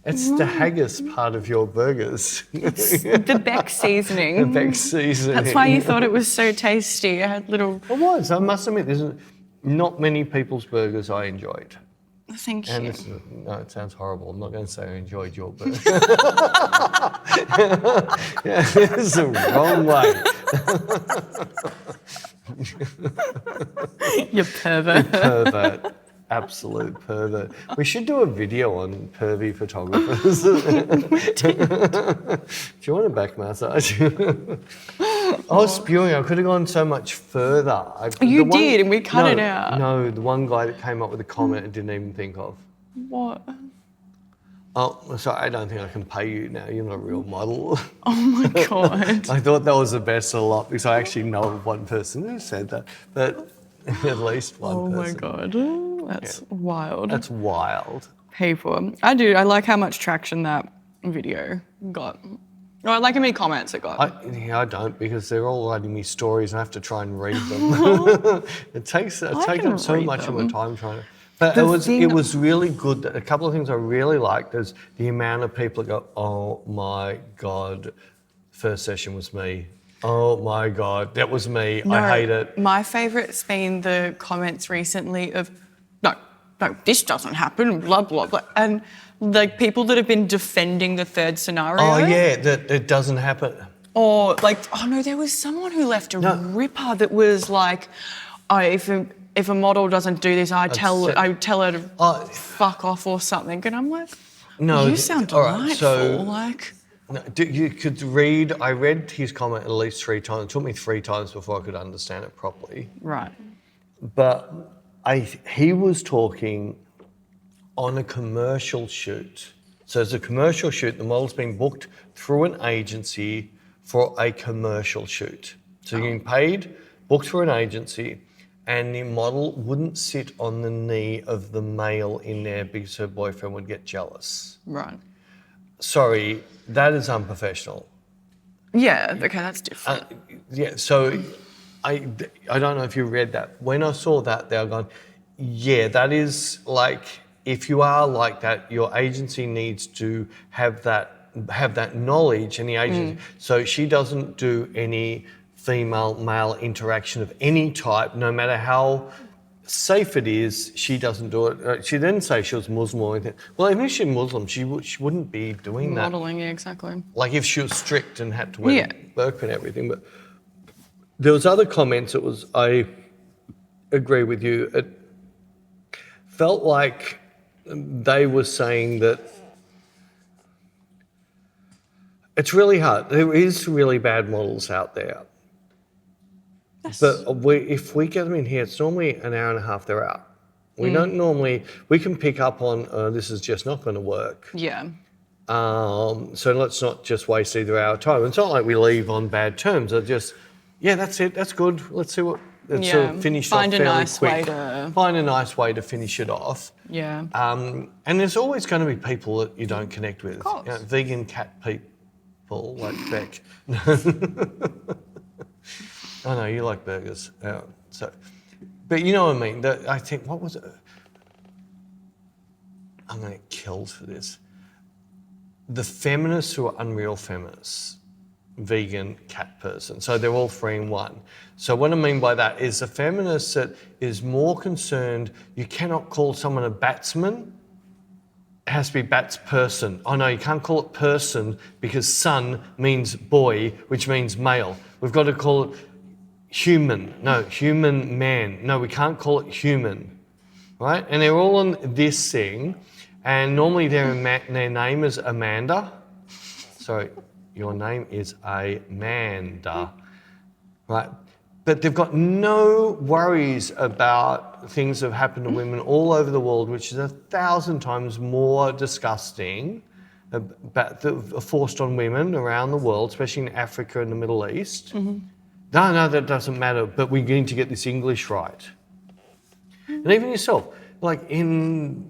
It's the haggis part of your burgers. The Bec seasoning. The Bec seasoning. That's why you thought it was so tasty. I had little. It was. I must admit, there's not many people's burgers I enjoyed. Thank And you. no, it sounds horrible. I'm not going to say I enjoyed your burger. Yeah, it's the wrong way. You pervert. Pervert. Absolute pervert. We should do a video on pervy photographers. Do you want a back massage? I was spewing. I could have gone so much further. You did, and we cut it out. No, the one guy that came up with a comment I didn't even think of. What? Oh, sorry, I don't think I can pay you now. You're not a real model. Oh my god. I thought that was the best of a lot because I actually know of one person who said that, but at least one Oh person. my god. That's wild. That's wild. People. I do. I like how much traction that video got. Oh, I like how many comments it got. I don't, because they're all writing me stories and I have to try and read them. It takes can up so read much of my them. time trying to. But The it thing- was really good. A couple of things I really liked is the amount of people that go, oh my God, first session was me. Oh my God, that was me. No, I hate it. My favourite's been the comments recently of, no, this doesn't happen, blah, blah, blah. And like people that have been defending the third scenario. Oh yeah, that it doesn't happen. Or like, oh no, there was someone who left a ripper that was like, oh, if a model doesn't do this, I tell her to fuck off or something. And I'm like, No, you sound all delightful. right, so- like, No, you could read. I read his comment at least 3 times. It took me 3 times before I could understand it properly. right. But he was talking on a commercial shoot. So it's a commercial shoot. The model's been booked through an agency for a commercial shoot. So you're getting paid, booked through an agency, and the model wouldn't sit on the knee of the male in there because her boyfriend would get jealous. Right. Sorry, that is unprofessional. Yeah, okay, that's different. Yeah, so I don't know if you read that. When I saw that, they were going, yeah, that is like, if you are like that, your agency needs to have that knowledge, and the agency. So she doesn't do any female-male interaction of any type, no matter how safe it is. She doesn't do it. She didn't say she was Muslim or anything. Well, even if she's Muslim, she wouldn't be doing that. Modelling, yeah, exactly. Like if she was strict and had to wear Yeah. burqa and everything. But there was other comments. I agree with you. It felt like they were saying that it's really hard. There is really bad models out there. But if we get them in here, it's normally an hour and a half, they're out. We don't normally, we can pick up on, this is just not going to work. Yeah. So let's not just waste either our time. It's not like we leave on bad terms. They're just, yeah, that's it, that's good. Let's see what, let's sort of finish off fairly quick. Find a nice way to finish it off. Yeah. And there's always going to be people that you don't connect with. Of course. You know, vegan cat people like Bec. I know, you like burgers. But you know what I mean? I think, what was it? I'm going to get killed for this. The feminists who are unreal feminists, vegan, cat person. So they're all 3 in 1. So what I mean by that is a feminist that is more concerned, you cannot call someone a batsman. It has to be bats person. Oh no, you can't call it person because son means boy, which means male. We've got to call it human. No, human man. No, we can't call it human, right? And they're all on this thing, and normally their name is Amanda. Sorry, your name is Amanda, right? But they've got no worries about things that have happened to women all over the world, which is 1,000 times more disgusting, that are forced on women around the world, especially in Africa and the Middle East. No, that doesn't matter, but we need to get this English right. And even yourself, like in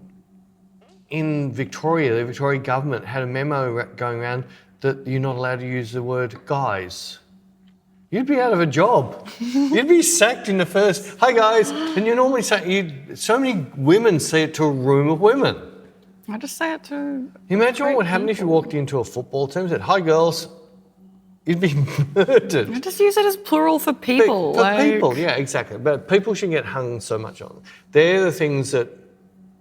Victoria, the Victoria government had a memo going around that you're not allowed to use the word guys. You'd be out of a job. You'd be sacked in the first, hi guys. And you normally say, so many women say it to a room of women. I just say it to... Imagine what would happen if you walked into a football team and said, hi girls. You'd be murdered. I just use it as plural for people. For people, yeah, exactly. But people shouldn't get hung so much on. They're the things that...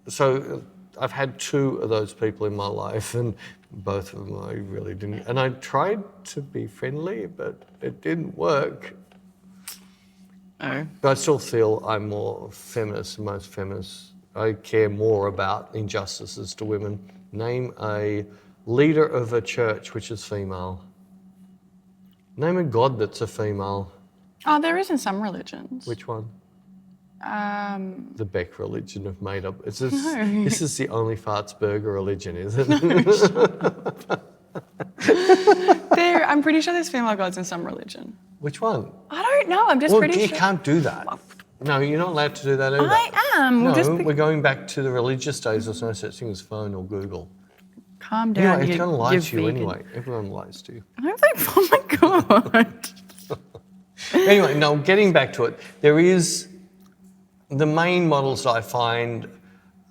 So I've had 2 of those people in my life, and both of them I really didn't... And I tried to be friendly, but it didn't work. Oh. But I still feel I'm more feminist than most feminists. I care more about injustices to women. Name a leader of a church which is female. Name a god that's a female. Oh, there is in some religions. Which one? The Bec religion have made up. This is the only farts burger religion, isn't it? I'm pretty sure there's female gods in some religion. Which one? I don't know. I'm just pretty sure. You can't do that. No, you're not allowed to do that either. I am. No, we're going back to the religious days. There's no such thing as phone or Google. Calm down. Anyway, it's going to lie to you anyway. Everyone lies to you. I don't think, oh my God. Anyway, no, getting back to it, there is the main models that I find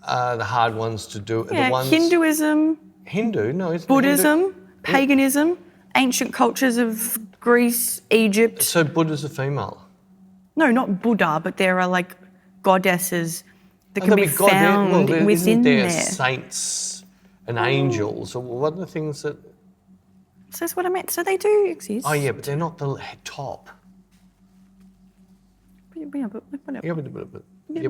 the hard ones to do. Yeah, the ones, Hinduism. Hindu? No, it's Buddhism, Hindu. paganism, ancient cultures of Greece, Egypt. So Buddha's a female? No, not Buddha, but there are like goddesses that can be found within isn't there. there. Saints and angels, or what are the things that... So that's what I meant. So they do exist. Oh yeah, but they're not the top. Yeah, but whatever. Yeah,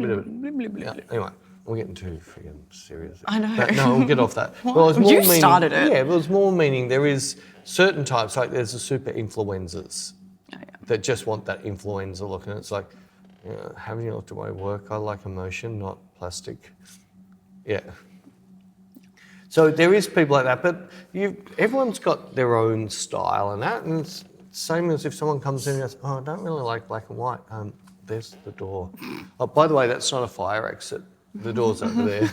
anyway, we're getting too freaking serious. I know. But no, we'll get off that. Well, you started it. Yeah, but it's more meaning. There is certain types, like there's the super influencers that just want that influenza look, and it's like, haven't you looked at my work? I like emotion, not plastic. Yeah. So there is people like that, but everyone's got their own style and that, and it's same as if someone comes in and goes, oh, I don't really like black and white. There's the door. Oh, by the way, that's not a fire exit. The door's over there.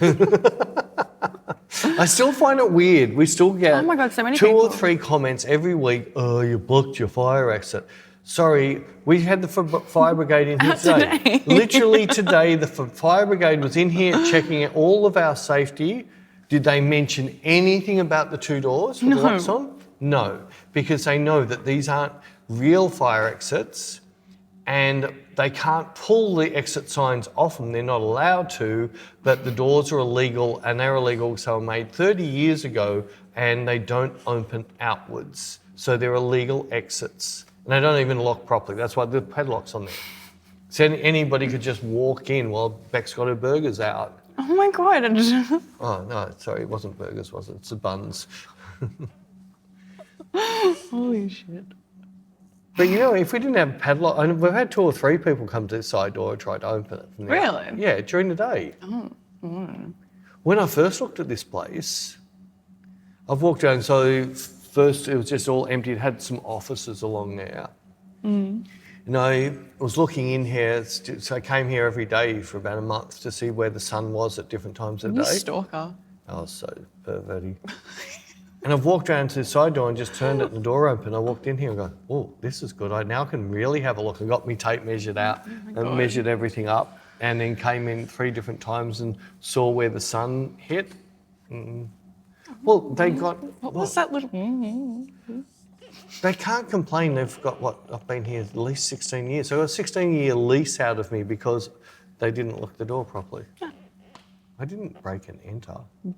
I still find it weird. We still get oh my God, so many 2 people. or 3 comments every week. Oh, you blocked your fire exit. Sorry, we had the fire brigade in here today. Literally today, the fire brigade was in here checking all of our safety. Did they mention anything about the 2 doors with the locks on? No, because they know that these aren't real fire exits and they can't pull the exit signs off them. They're not allowed to, but the doors are illegal, and they're illegal because they were made 30 years ago and they don't open outwards. So they're illegal exits. And they don't even lock properly. That's why the padlock's on there. So anybody could just walk in while Bec's got her burgers out. Oh my God. Oh, no, sorry, it wasn't burgers, was it? It's the buns. Holy shit. But if we didn't have a padlock, and we've had 2 or 3 people come to the side door and try to open it. From Really? Yeah, during the day. When I first looked at this place, I've walked around, so first it was just all empty. It had some offices along there. And I was looking in here, so I came here every day for about a month to see where the sun was at different times of the You day. stalker. I was so perverty. And I've walked around to the side door and just turned the door open. I walked in here and go, oh, this is good. I now can really have a look. I got my tape measured out and measured everything up, and then came in 3 different times and saw where the sun hit. Well, they got... What was that little... They can't complain. They've got, I've been here at least 16 years. So I got a 16-year lease out of me because they didn't lock the door properly. I didn't break and enter. You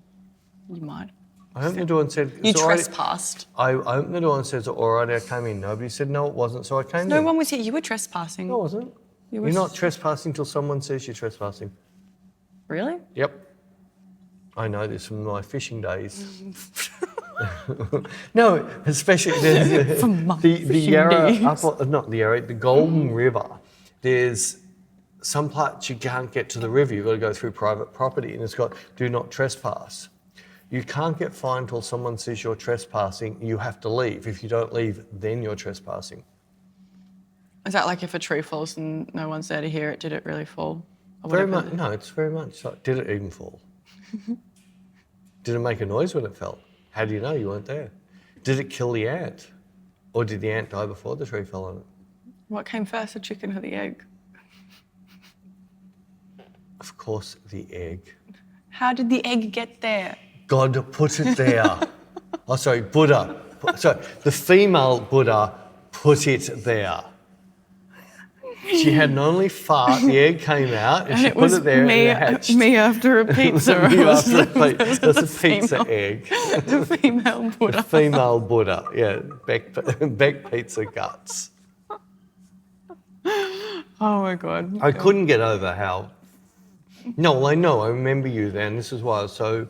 might. I opened the door and said... You trespassed. I opened the door and said, all right, I came in. Nobody said no, it wasn't, so I came in. No one was here. You were trespassing. No, I wasn't. You're not trespassing till someone says you're trespassing. Really? Yep. I know this from my fishing days. No, especially the Yarra, not the Yarra, the Golden River. There's some parts you can't get to the river. You've got to go through private property, and it's got do not trespass. You can't get fined till someone says you're trespassing. You have to leave. If you don't leave, then you're trespassing. Is that like if a tree falls and no one's there to hear it, did it really fall? Or Very whatever? much. No, it's very much like, did it even fall? Did it make a noise when it fell? How do you know you weren't there? Did it kill the ant? Or did the ant die before the tree fell on it? What came first, the chicken or the egg? Of course, the egg. How did the egg get there? God put it there. Oh, sorry, Buddha. So the female Buddha put it there. She had an only fart, the egg came out, and she put it there and it hatched. Me after a pizza. You after a pizza. That's a pizza egg. The female Buddha. The female Buddha, yeah. Bec Pizza Guts. Oh my God. I couldn't get over how... No, well, I know, I remember you then. This is why I was so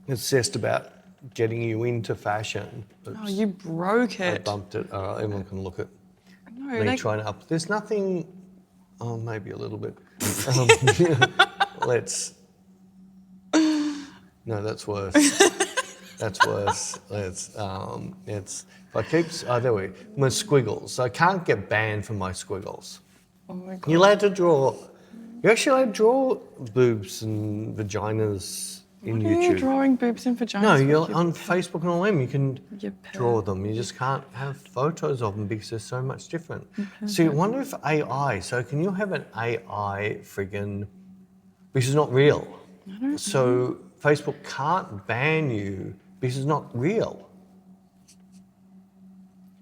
obsessed about getting you into fashion. Oops. Oh, you broke I it. bumped it. All right, everyone can look at No, me trying to up. There's nothing. Oh, maybe a little bit. Let's. No, that's worse. That's worse. Let's. It's. If I keep. Oh, there we go. My squiggles. I can't get banned for my squiggles. Oh my God. You're allowed to draw. You're actually allowed to draw boobs and vaginas in What are YouTube. you drawing boobs and vaginas? No, you're on Facebook and all them. You can You perv. draw them. You just can't have photos of them because they're so much different. So you wonder if AI. So can you have an AI friggin'? Because it's not real. I don't So Facebook can't ban you because it's not real.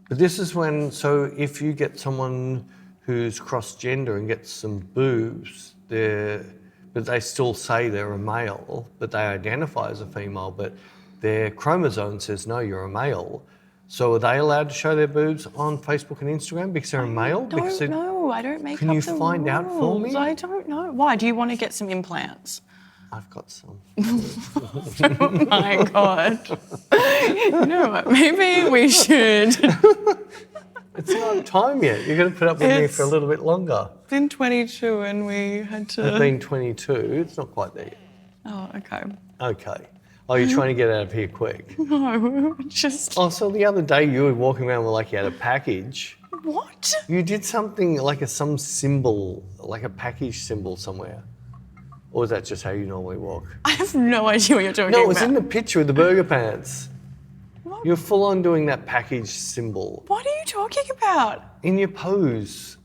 But this is when. So if you get someone who's cross-gender and gets some boobs, but they still say they're a male, but they identify as a female, but their chromosome says, no, you're a male. So are they allowed to show their boobs on Facebook and Instagram because they're a male? Because don't know. I don't make Can up you the find out for rules. me? I don't know. Why? Do you want to get some implants? I've got some. Oh my God. You know what? Maybe we should. It's not time yet. You're going to put up with me for a little bit longer. Been 22 and we had to... I've been 22. It's not quite there yet. Oh, okay. Okay. Oh, you're trying to get out of here quick. No, just... Oh, so the other day you were walking around with like you had a package. What? You did something like some symbol, like a package symbol somewhere. Or is that just how you normally walk? I have no idea what you're talking about. No, it's in the picture with the burger pants. What? You're full on doing that package symbol. What are you talking about? In your pose.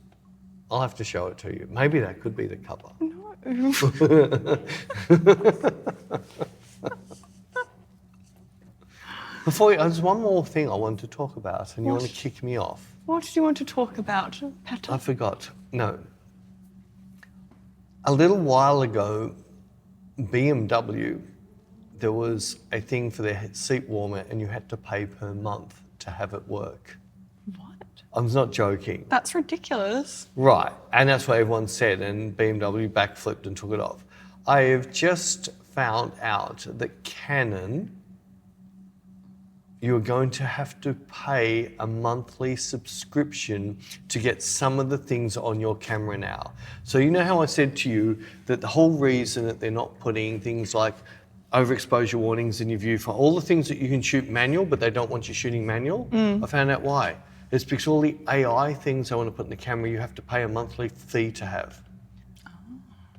I'll have to show it to you. Maybe that could be the cover. No. There's one more thing I want to talk about, and you What? want to kick me off. What do you want to talk about, I Peter? forgot. No. A little while ago, BMW, there was a thing for their seat warmer, and you had to pay per month to have it work. What? I'm not joking. That's ridiculous. Right, and that's what everyone said, and BMW backflipped and took it off. I have just found out that Canon you're going to have to pay a monthly subscription to get some of the things on your camera now. So you know how I said to you that the whole reason that they're not putting things like overexposure warnings in your viewfinder, all the things that you can shoot manual, but they don't want you shooting manual, I found out why. It's because all the AI things I want to put in the camera, you have to pay a monthly fee to have.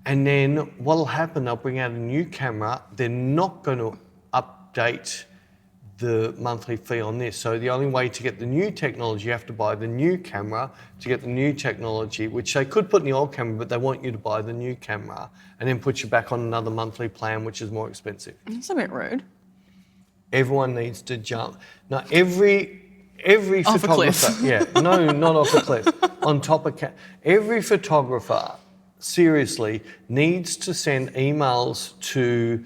And then what'll happen, they'll bring out a new camera, they're not going to update the monthly fee on this. So the only way to get the new technology, you have to buy the new camera to get the new technology, which they could put in the old camera, but they want you to buy the new camera and then put you back on another monthly plan, which is more expensive. That's a bit rude. Everyone needs to jump. Now, every Off a cliff. photographer, yeah, no, not off a cliff, on top of every photographer, seriously, needs to send emails to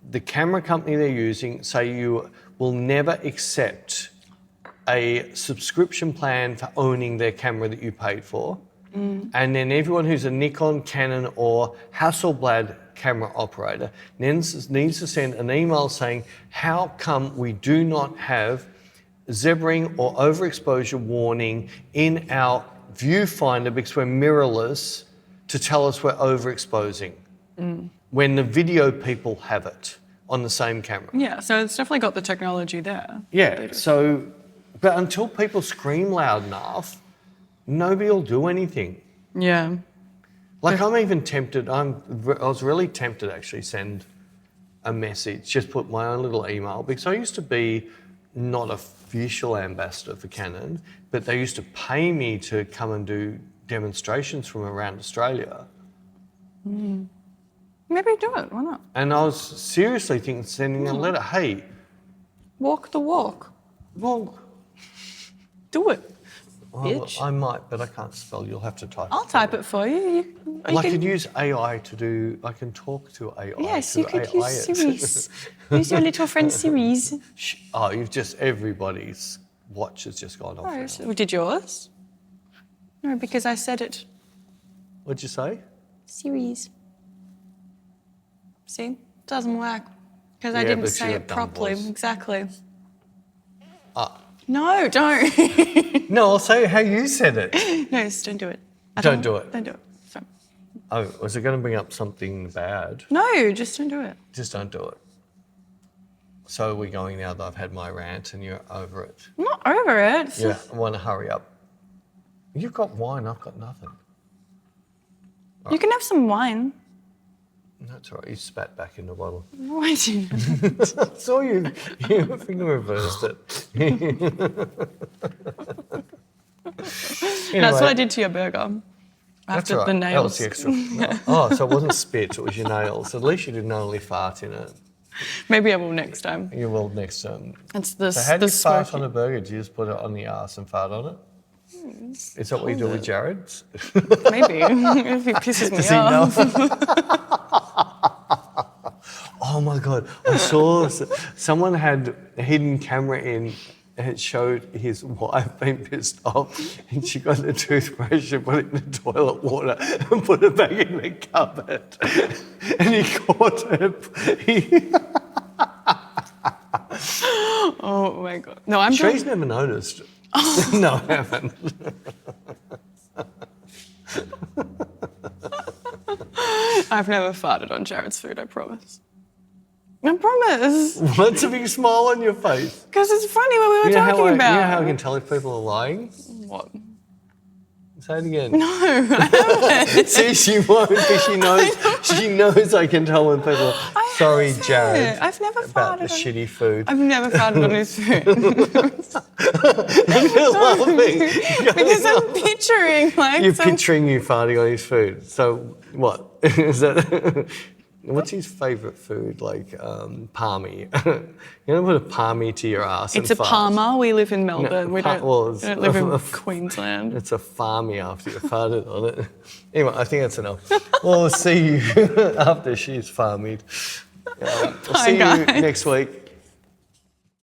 the camera company they're using, say you will never accept a subscription plan for owning their camera that you paid for. And then everyone who's a Nikon, Canon or Hasselblad camera operator needs to send an email saying, how come we do not have zebraing or overexposure warning in our viewfinder because we're mirrorless to tell us we're overexposing when the video people have it on the same camera. Yeah, so it's definitely got the technology there. Yeah, so, but until people scream loud enough, nobody will do anything. Yeah. Like I'm even tempted, I was really tempted to actually send a message, just put my own little email, because I used to be not official ambassador for Canon, but they used to pay me to come and do demonstrations from around Australia. Maybe do it, why not? And I was seriously thinking, sending a letter, hey, Walk the walk. well, Do it, well, bitch. I might, but I can't spell, you'll have to type I'll it. type it for you. Well, I could use AI to do, I can talk to AI. Yes, to you could AI use it. Siri's. Use your little friend Siri's. Oh, everybody's watch has just gone off now. Oh, so did yours? No, because I said it. What'd you say? Siri's. See? Doesn't work. Because I Yeah, didn't but say you're it a dumb properly. voice. Exactly. Ah. No, don't. No, I'll say how you said it. No, just don't do it. Don't do it. Don't do it. So- Oh, was it going to bring up something bad? No, just don't do it. Just don't do it. So we're going now that I've had my rant and you're over it. I'm not over it. It's Yeah, I want to hurry up. You've got wine, I've got nothing. You can have some wine. That's all right, you spat back in the bottle. Why do you? I saw you finger reversed it. That's what I did to your burger. That's After all right. the That was nails. the extra. Oh, so it wasn't spit, it was your nails. At least you didn't only fart in it. Maybe I will next time. You will next time. It's the So how do the you fart smoky. on a burger? Do you just put it on the arse and fart on it? Is that what you do with Jared's? Maybe if he pisses me Does he off. know? Oh my God, I saw someone had a hidden camera in and it showed his wife being pissed off and she got a toothbrush and put it in the toilet water and put it back in the cupboard. And he caught her. Oh my god! No, I'm She's doing. never noticed. No, I haven't. I've never farted on Jared's food. I promise. I promise. What's a big smile on your face? Because it's funny what we were talking about. You know how I can tell if people are lying? What? Say it again. No, I haven't. See, she won't because she knows I can tell when people are I sorry, haven't. Jared, I've never about the farted on. shitty food. I've never farted on his food You're laughing. because I'm picturing like You're some. picturing you farting on his food. So what? Is that... What's his favourite food? Like palmy. You don't put a palmy to your ass It's and a fart. Palmer. We live in Melbourne. We don't live in a- Queensland. It's a farmy after you farted on it. Anyway, I think that's enough. We'll see you after she's farmied. We'll Bye, see you guys. next week.